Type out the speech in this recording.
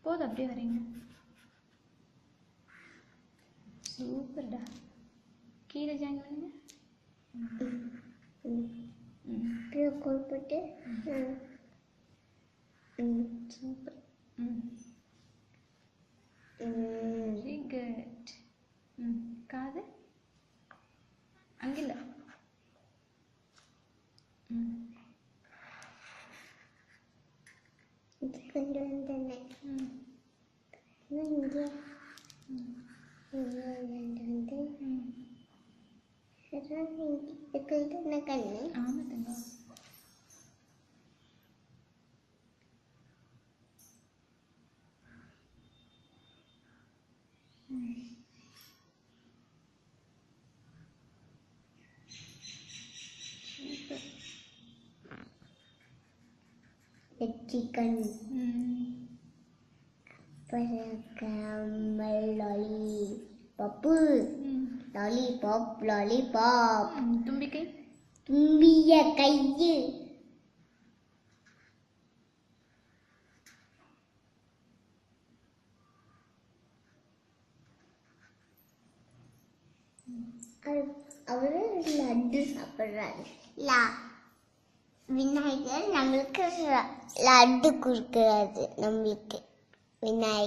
போதும் அப்படியே வரீங்க. சூப்பர்டா. கீழே ஜாயின் பண்ணுங்க. போட்டு சூப்பர். Very good. காது அங்கில்ல. இது கொண்டு வந்தேன். இங்கே கண்ணு. ஆமா தங்க. சிக்கன் லாலிபாப் தும்பிக்கை தும்பிய கையு அவரு லட்டு சாப்பிடுறாரு. விநாயகர் நம்மளுக்கு லட்டு கொடுக்கறாரு. நம்மளுக்கு விநாயகர்